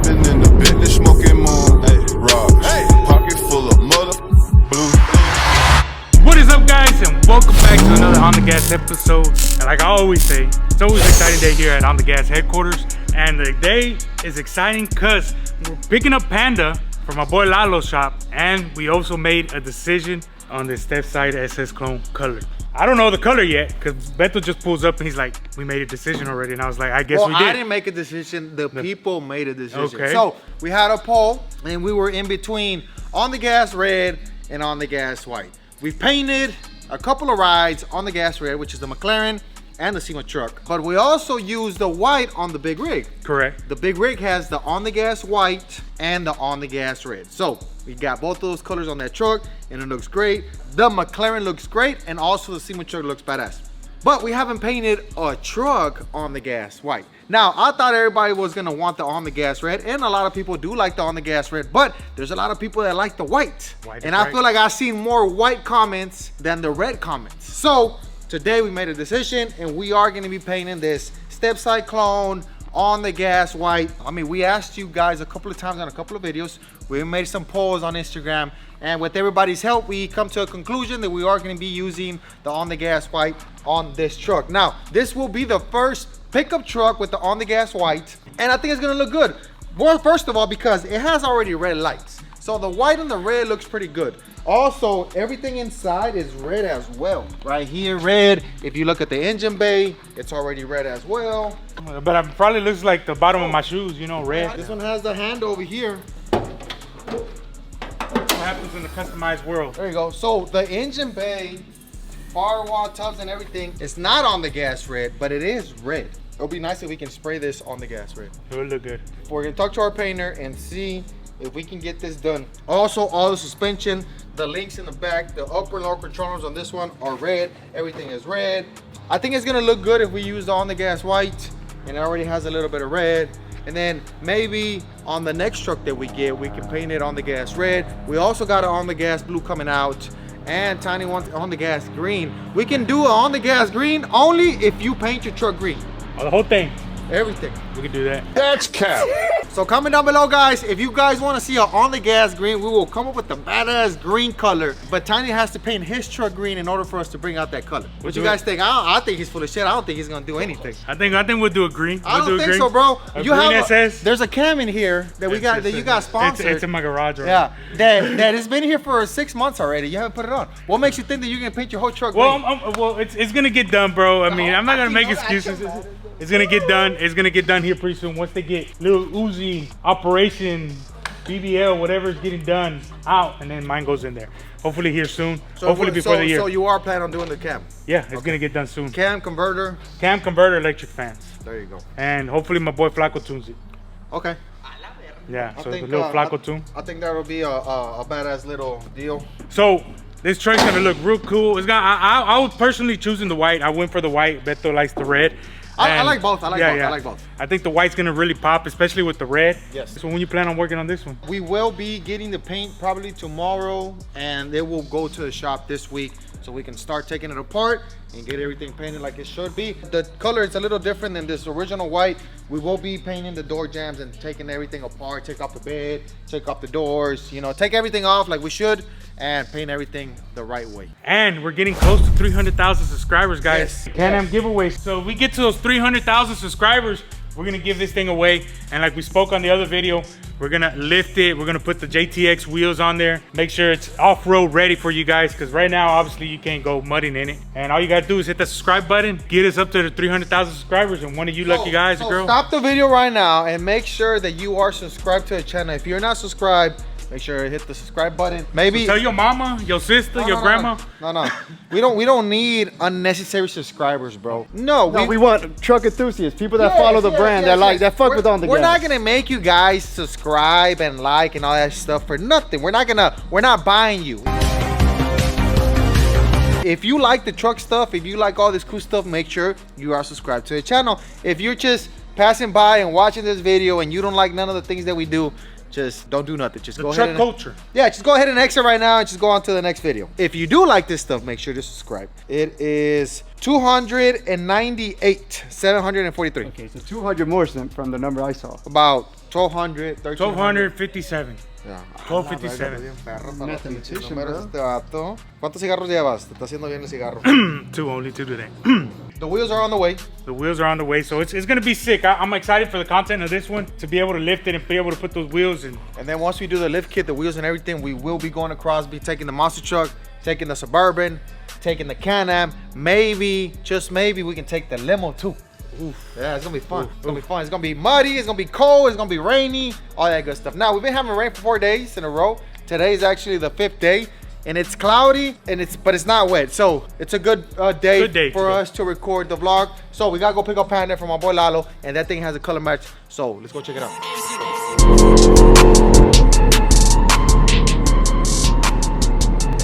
Sipping in the Bentley, smoking moon. Rocks, pocket full of mother blue. What is up, guys, and welcome back to another On The Gas episode. And like I always say, it's always an exciting day here at On The Gas headquarters. And the day is exciting because we're picking up Panda from my boy Lalo's shop. And we also made a decision on the Stepside SS clone color. I don't know the color yet because Beto just pulls up and he's like, we made a decision already. And I was like, I guess we did. I didn't make a decision. The people made a decision. Okay. So we had a poll and we were in between On The Gas red and On The Gas white. We've painted a couple of rides on the gas red, which is the McLaren and the SEMA truck. But we also used the white on the big rig. Correct. The big rig has the On The Gas white and the On The Gas red. So we got both of those colors on that truck and it looks great. The McLaren looks great and also the SEMA truck looks badass. But we haven't painted a truck on the gas white. Now, I thought everybody was gonna want the On The Gas red, and a lot of people do like the On The Gas red, but there's a lot of people that like the white. And I feel like I've seen more white comments than the red comments. So today we made a decision and we are gonna be painting this Stepside clone On The Gas white. I mean, we asked you guys a couple of times on a couple of videos. We made some polls on Instagram, and with everybody's help, we come to a conclusion that we are gonna be using the On The Gas white on this truck. Now, this will be the first pickup truck with the On The Gas white, and I think it's gonna look good. Well, first of all, because it has already red lights. So the white and the red looks pretty good. Also, everything inside is red as well. Right here, red. If you look at the engine bay, it's already red as well. But it probably looks like the bottom of my shoes, you know, red. This one has the hand over here. What happens in the customized world? There you go. So the engine bay, firewall tubs and everything, it's not on the gas red, but it is red. It'll be nice if we can spray this on the gas red. It will look good. We're gonna talk to our painter and see if we can get this done. Also, all the suspension, the links in the back, the upper and lower controllers on this one are red. Everything is red. I think it's gonna look good if we use the On The Gas white, and it already has a little bit of red. And then maybe on the next truck that we get, we can paint it On The Gas red. We also got an On The Gas blue coming out, and Tiny wants On The Gas green. We can do an On The Gas green only if you paint your truck green. Oh, the whole thing. Everything. We can do that. That's cap. So comment down below, guys, if you guys want to see an On The Gas green, we will come up with the badass green color. But Tiny has to paint his truck green in order for us to bring out that color. What you guys think? I think he's full of shit. I don't think he's gonna do anything. I think we'll do a green. I don't think so, bro. You have SS. There's a cam in here that we got, that you got sponsored. It's in my garage. Right? Yeah, that has been here for 6 months already. You haven't put it on. What makes you think that you're gonna paint your whole truck green? Well, it's gonna get done, bro. I mean, I'm not gonna make excuses. It's gonna get done. It's gonna get done here pretty soon. Once they get little Uzi operation, BBL, whatever is getting done out, and then mine goes in there. Hopefully here soon. So hopefully before the year. So you are planning on doing the cam? Yeah, it's gonna get done soon. Cam converter. Cam converter, electric fans. There you go. And hopefully my boy Flaco tunes it. Okay. Yeah, so the little Flaco tune. I think that will be a badass little deal. So this truck's gonna look real cool. It's got. I was personally choosing the white. I went for the white. Beto likes the red. I like both. I like both. I think the white's gonna really pop, especially with the red. Yes. So when you plan on working on this one? We will be getting the paint probably tomorrow, and it will go to the shop this week, so we can start taking it apart and get everything painted like it should be. The color is a little different than this original white. We will be painting the door jambs and taking everything apart, take off the bed, take off the doors, you know, take everything off like we should, and paint everything the right way. And we're getting close to 300,000 subscribers, guys. Yes. Can-Am giveaway. So if we get to those 300,000 subscribers, we're gonna give this thing away. And like we spoke on the other video, we're gonna lift it. We're gonna put the JTX wheels on there. Make sure it's off-road ready for you guys, because right now, obviously, you can't go mudding in it. And all you gotta do is hit the subscribe button, get us up to the 300,000 subscribers, and one of you lucky guys, so girl. Stop the video right now and make sure that you are subscribed to the channel. If you're not subscribed, make sure you hit the subscribe button. Maybe so tell your mama, your sister, your grandma. No. We don't need unnecessary subscribers, bro. No, we want truck enthusiasts, people that follow the brand, that fuck with On The Gas. We're not gonna make you guys subscribe and like and all that stuff for nothing. We're not buying you. If you like the truck stuff, if you like all this cool stuff, make sure you are subscribed to the channel. If you're just passing by and watching this video and you don't like none of the things that we do, just don't do nothing. Just go ahead and culture. Yeah, just go ahead and exit right now and just go on to the next video. If you do like this stuff, make sure to subscribe. It is 298, 743. Okay, so 200 more from the number I saw. About 1200, 1257. Yeah. 1257. Mathematician, Números bro. este vato. ¿Cuántos cigarros llevas? Te está haciendo bien el cigarro. Only two today. The wheels are on the way. The wheels are on the way, so it's gonna be sick. I'm excited for the content of this one, to be able to lift it and be able to put those wheels in. And then once we do the lift kit, the wheels and everything, we will be going to Crosby, taking the monster truck, taking the Suburban, taking the Can-Am. Maybe, just maybe, we can take the limo too. Oof. Yeah, it's gonna be fun. It's gonna be fun. It's gonna be muddy. It's gonna be cold. It's gonna be rainy. All that good stuff. Now we've been having rain for 4 days in a row. Today's actually the 5th day, and it's cloudy, but it's not wet. So it's a good day for us to record the vlog. So we gotta go pick up Panda from my boy Lalo, and that thing has a color match. So let's go check it out.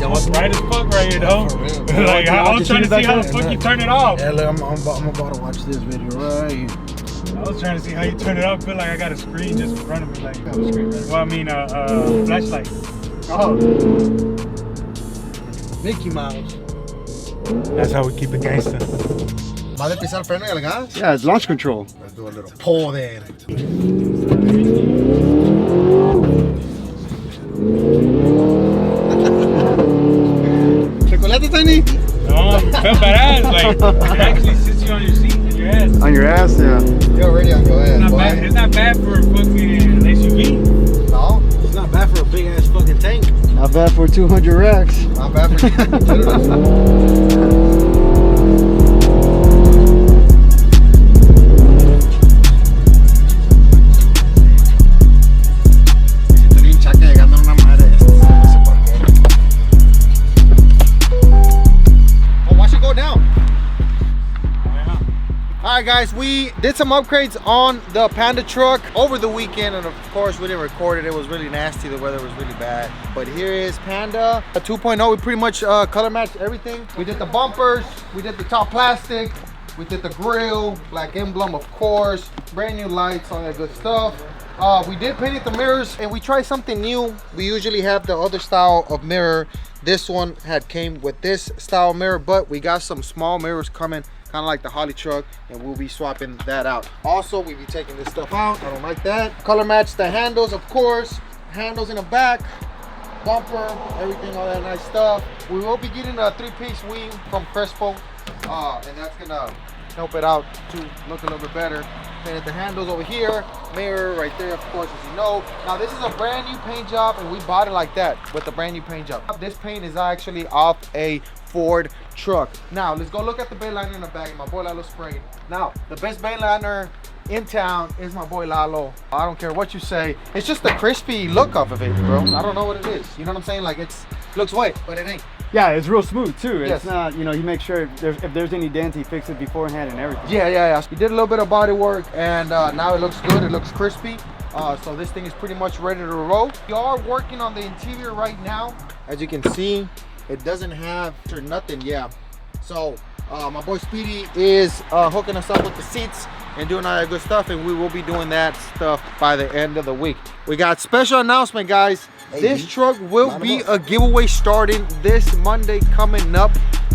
Yo, it's bright as fuck right here, though. Like, I was trying to see how the fuck you turn it off. Yeah, look, I'm about to watch this video right here. I was trying to see how you turn it off. I feel like I got a screen just in front of me. Like, well, I mean, flashlight. Oh. Mickey Mouse. That's how we keep it gangster. ¿Va a pisar el freno y el gas? Yeah, it's launch control. Let's do a little pull then. Chocolate, Tiny? No, it felt badass. Like, it actually sits you on your seat and your ass. On your ass, yeah. You're already on your ass, boy. It's not bad for a fucking SUV. No, It's not bad for a big ass fucking tank. Not bad for 200 racks. not bad for literally. Alright guys, we did some upgrades on the Panda truck over the weekend, and of course we didn't record it. It was really nasty, the weather was really bad. But here is Panda 2.0. We pretty much color matched everything. We did the bumpers, we did the top plastic, we did the grill, black emblem of course, brand new lights, all that good stuff. We did paint the mirrors, and we tried something new. We usually have the other style of mirror. This one came with this style mirror, but we got some small mirrors coming, kind of like the Holly truck, and we'll be swapping that out. Also, we'll be taking this stuff out. I don't like that. Color match the handles, of course. Handles in the back, bumper, everything, all that nice stuff. We will be getting a 3-piece wheel from Crespo, and that's gonna help it out to look a little bit better. Painted the handles over here, mirror right there, of course, as you know. Now this is a brand new paint job, and we bought it like that with the brand new paint job. This paint is actually off a Ford truck. Now let's go look at the bay liner in the back. My boy Lalo sprayed. Now the best bay liner in town is my boy Lalo. I don't care what you say. It's just the crispy look of it, bro. I don't know what it is. You know what I'm saying? Like it looks white, but it ain't. Yeah, it's real smooth too. Yes. It's not, you know, he makes sure if there's any dents, he fixes it beforehand and everything. Yeah. We did a little bit of body work, and now it looks good. It looks crispy. So this thing is pretty much ready to roll. We are working on the interior right now. As you can see, it doesn't have nothing. Yeah. So my boy Speedy is hooking us up with the seats and doing all that good stuff, and we will be doing that stuff by the end of the week. We got special announcement, guys. This truck will be a giveaway starting this Monday coming up,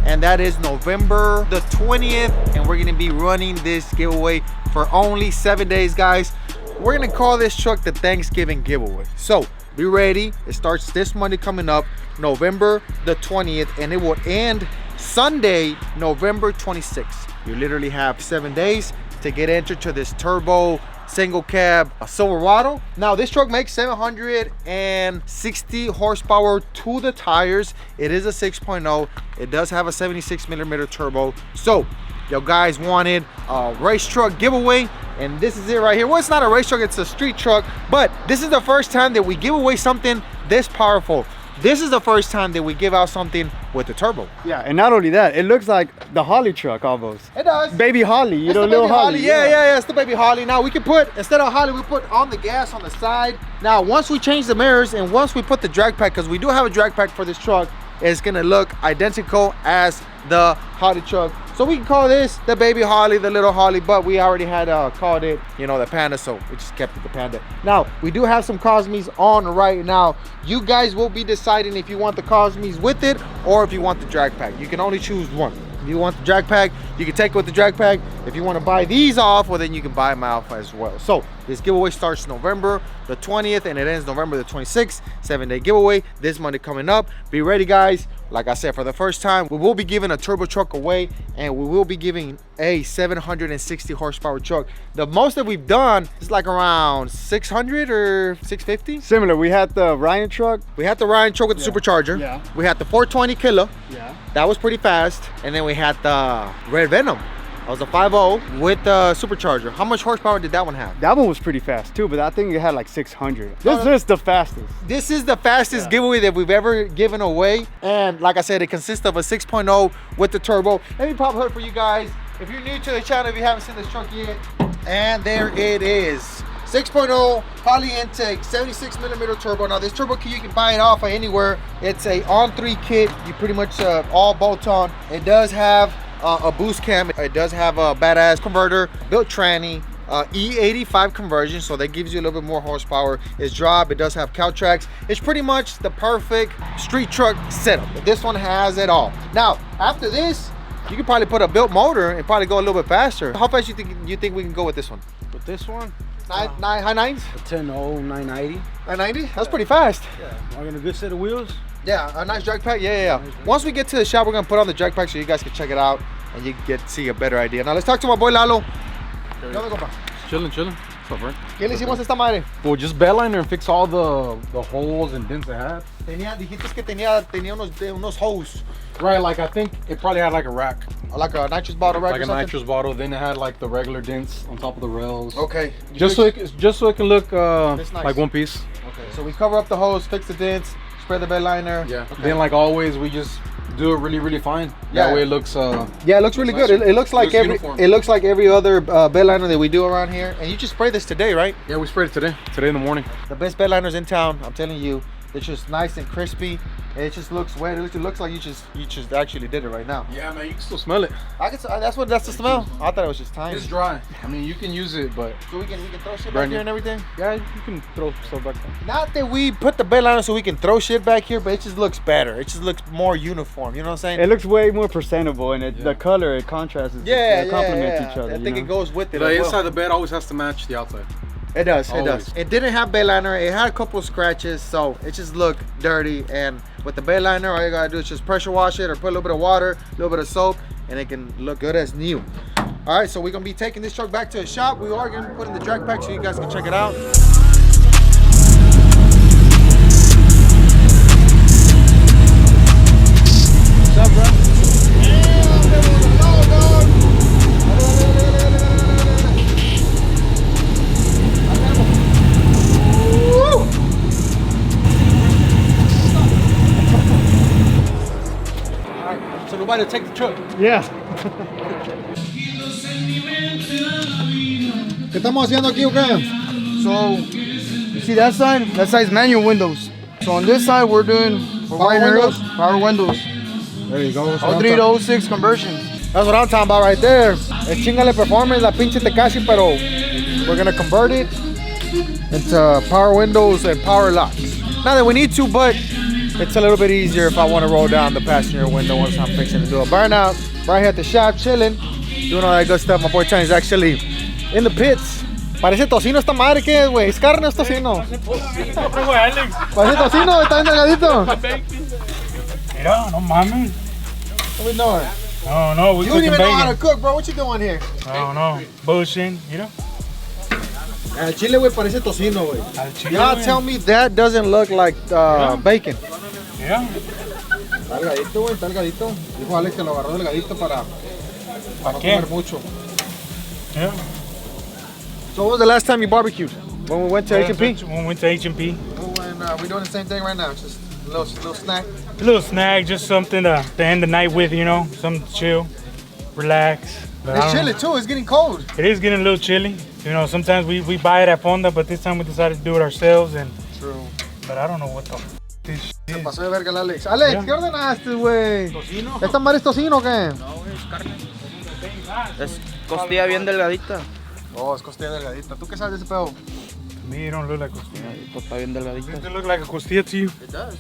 and that is November the 20th, and we're gonna be running this giveaway for only 7 days, guys. We're gonna call this truck the Thanksgiving giveaway. So be ready. It starts this Monday coming up, November the 20th, and it will end Sunday, November 26th. You literally have 7 days to get entered to this turbo single cab Silverado. Now this truck makes 760 horsepower to the tires. It is a 6.0. It does have a 76mm turbo. So you guys wanted a race truck giveaway, and this is it right here. Well, it's not a race truck, it's a street truck, but this is the first time that we give away something this powerful. This is the first time that we give out something with the turbo. Yeah, and not only that, it looks like the Holly truck almost. It does. Baby Holly, you It's know, the little baby Holly. Yeah, it's the baby Holly. Now we can put, instead of Holly, we put on the gas on the side. Now once we change the mirrors and once we put the drag pack, because we do have a drag pack for this truck, it's gonna look identical as the Holly truck. So we can call this the baby Holly, the little Holly, but we already had called it, you know, the Panda, so we just kept it the Panda. Now we do have some Cosmes on right now. You guys will be deciding if you want the Cosmes with it or if you want the drag pack. You can only choose one. If you want the drag pack, you can take it with the drag pack. If you want to buy these off, well, then you can buy them off as well. So this giveaway starts November the 20th and it ends November the 26th. 7-day giveaway this Monday coming up. Be ready, guys. Like I said, for the first time, we will be giving a turbo truck away, and we will be giving a 760 horsepower truck. The most that we've done is like around 600 or 650. Similar. We had the Ryan truck. We had the Ryan truck with the supercharger. Yeah. We had the 420 killer. Yeah. That was pretty fast. And then we had the Red Venom. That was a 5.0 with the supercharger. How much horsepower did that one have? That one was pretty fast too, but I think it had like 600. This is the fastest. This is the fastest giveaway that we've ever given away. And like I said, it consists of a 6.0 with the turbo. Let me pop hood for you guys. If you're new to the channel, if you haven't seen this truck yet, and there it is. 6.0 poly intake, 76 millimeter turbo. Now this turbo kit, you can buy it off of anywhere. It's a on-3 kit. You pretty much all bolt on. It does have a boost cam. It does have a badass converter, built tranny, E85 conversion, so that gives you a little bit more horsepower. It's drop. It does have cow tracks. It's pretty much the perfect street truck setup. This one has it all. Now after this, you can probably put a built motor and probably go a little bit faster. How fast you think we can go with this one? With this one, High nines? a 10.0 990. 990? That's pretty fast. Yeah. Are a good set of wheels? Yeah, a nice drag pack. Yeah. Once we get to the shop, we're gonna put on the drag pack so you guys can check it out and you can see a better idea. Now let's talk to my boy Lalo. Chilling. What's up, bro? ¿Qué le hicimos a esta madre? Well, just bed liner and fix all the holes and dents it had. Dijiste que tenía unos hose. Right, like I think it probably had like a rack. Like a nitrous bottle rack Like or a something? nitrous bottle. Then it had like the regular dents on top of the rails. Okay. Just so it can look That's nice. like one piece. Okay, so we cover up the hose, fix the dents, spray the bed liner. Yeah. Okay. Then like always, we just do it really fine. Yeah. That way it looks Yeah, it looks really good. It looks like uniform. it looks like every other bed liner that we do around here. And you just spray this today, right? Yeah, we sprayed it today in the morning. The best bed liners in town, I'm telling you. It's just nice and crispy. It just looks wet. It looks like you just actually did it right now. Yeah, man, you can still smell it. That's the smell. I thought it was just time. It's dry. I mean, you can use it, but So we can throw shit back Brand here new. and everything. yeah, you can throw stuff back there. Not that we put the bed liner so we can throw shit back here, but it just looks better. It just looks more uniform. You know what I'm saying? It looks way more presentable, and the color, it contrasts. It complements each other. I think it goes with it. The as well. inside the bed always has to match the outside. It does. It Always. does. It didn't have bed liner. It had a couple scratches, so it just looked dirty. And with the bed liner, all you gotta do is just pressure wash it or put a little bit of water, a little bit of soap, and it can look good as new. All right, so we're gonna be taking this truck back to the shop. We are gonna put in the drag pack so you guys can check it out. What's up, bro? So nobody will take the truck. Yeah. ¿Qué estamos haciendo aquí, okay? So, you see that side? That side's manual windows. So on this side, we're wiring windows? power windows. There you go. 03 to 06 conversions. That's what I'm talking about right there. Es chingale performance, la pinche Tekashi, pero we're gonna convert it into power windows and power locks. Not that we need to, but it's a little bit easier if I want to roll down the passenger window once I'm fixing to do a burnout. Right here at the shop, chilling, doing all that good stuff. My boy Chan is actually in the pits. Parece tocino esta madre, ¿qué es, güey? ¿Es carne o es tocino? Parece tocino, está bien delgadito. Mira, no mames. What we doing? I don't know. We You don't cooking even know how to bacon. cook, bro. What you doing here? I don't know. Bullshit, you know? El chile, güey, parece tocino, güey. Al chile, Y'all güey. tell me that doesn't look like bacon. Yeah. Está delgadito, güey, está delgadito. Dijo Alex que lo agarró delgadito para no qué? comer mucho. Yeah. So what was the last time you barbecued? When we went to H&P? When we went to H&P. We're doing the same thing right now. It's just a little snack. A little snack, just something to end the night with, you know? Something to chill, relax. But I It's don't chilly know. too. It's getting cold. It is getting a little chilly. You know, sometimes we buy it at Panda, but this time we decided to do it ourselves. And True. But I don't know what the this shit Se is. pasó de verga el Alex. Alex, Yeah. ¿qué ordenaste, güey? Tocino. ¿Esta madre es tocino o qué? Es costilla bien delgadita. Oh, es costilla delgadita. ¿Tú qué sabes de ese pedo? Me, it don't look like costilla. Esto está bien delgadito. Does it look like a costilla to you? It does.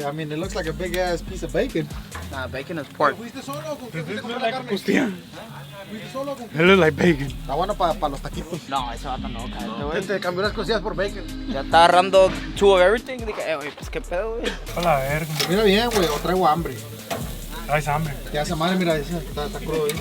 I mean, it looks like a big ass piece of bacon. Nah, bacon is pork. ¿Fuiste solo o con Does quién this fuiste look a like comprar a la carne? costilla? ¿Fuiste solo o con It look like bacon. Está bueno para los taquitos. No, ese vato no, cállate, Te cambió las costillas por bacon. Ya está agarrando two of everything. Dije, güey, pues qué pedo, güey. A la verga. Mira bien, güey, o traigo hambre. Traes hambre. Te hace madre, mira, está crudo ahí.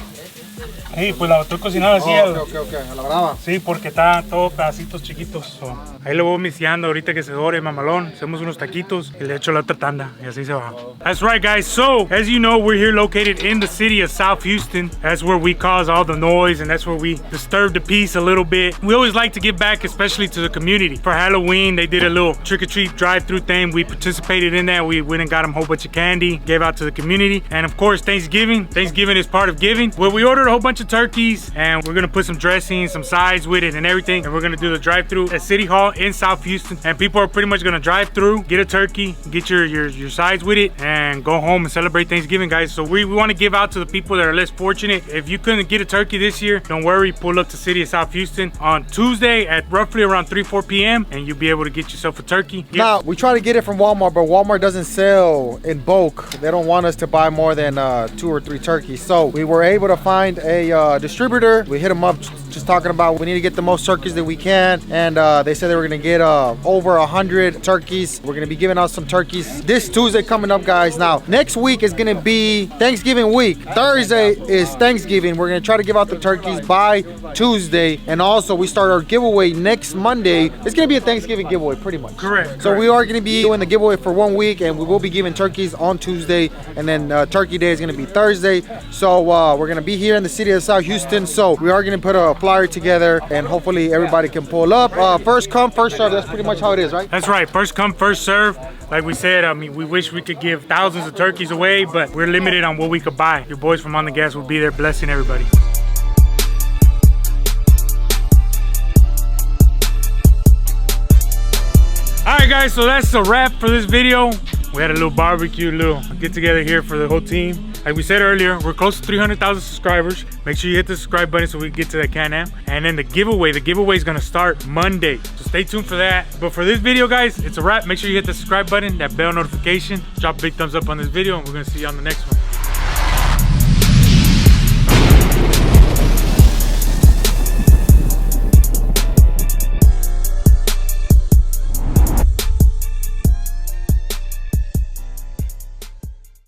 Sí, pues la estoy cocinando así. Ok, a la brava. Sí, porque está todo pedacitos chiquitos. So, ahí lo voy miciando ahorita que se dore, mamalón. Hacemos unos taquitos y le echo la otra tanda y así se va. That's right, guys. So, as you know, we're here located in the city of South Houston. That's where we cause all the noise and that's where we disturb the peace a little bit. We always like to give back, especially to the community. For Halloween, they did a little trick-or-treat drive-through thing. We participated in that. We went and got them a whole bunch of candy, gave out to the community. And of course, Thanksgiving. Thanksgiving is part of giving. Well, we ordered a whole bunch of turkeys and we're gonna put some dressing, some sides with it and everything, and we're gonna do the drive-through at City Hall in South Houston, and people are pretty much gonna drive through, get a turkey, get your sides with it, and go home and celebrate Thanksgiving, guys. So we want to give out to the people that are less fortunate. If you couldn't get a turkey this year, don't worry, pull up to City of South Houston on Tuesday at roughly around 3-4 p.m. and you'll be able to get yourself a turkey. Now, we try to get it from Walmart, but Walmart doesn't sell in bulk. They don't want us to buy more than 2 or 3 turkeys. So we were able to find a distributor. We hit them up just talking about we need to get the most turkeys that we can, and they said they were gonna get over 100 turkeys. We're gonna be giving out some turkeys this Tuesday coming up, guys. Now, next week is gonna be Thanksgiving week. Thursday is Thanksgiving. We're gonna try to give out the turkeys by Tuesday, and also we start our giveaway next Monday. It's gonna be a Thanksgiving giveaway, pretty much. Correct. So we are gonna be doing the giveaway for 1 week, and we will be giving turkeys on Tuesday, and then Turkey Day is gonna be Thursday. So we're gonna be here in the city of South Houston. So we are gonna put a flyer together, and hopefully everybody can pull up. First come, first serve. That's pretty much how it is, right? That's right, first come, first serve. Like we said, I mean, we wish we could give thousands of turkeys away, but we're limited on what we could buy. Your boys from On The Gas will be there blessing everybody. Alright guys, so that's a wrap for this video. We had a little barbecue, little get together here for the whole team. Like we said earlier, we're close to 300,000 subscribers. Make sure you hit the subscribe button so we can get to that Can-Am. And then the giveaway is gonna start Monday. So stay tuned for that. But for this video, guys, it's a wrap. Make sure you hit the subscribe button, that bell notification. Drop a big thumbs up on this video, and we're gonna see you on the next one.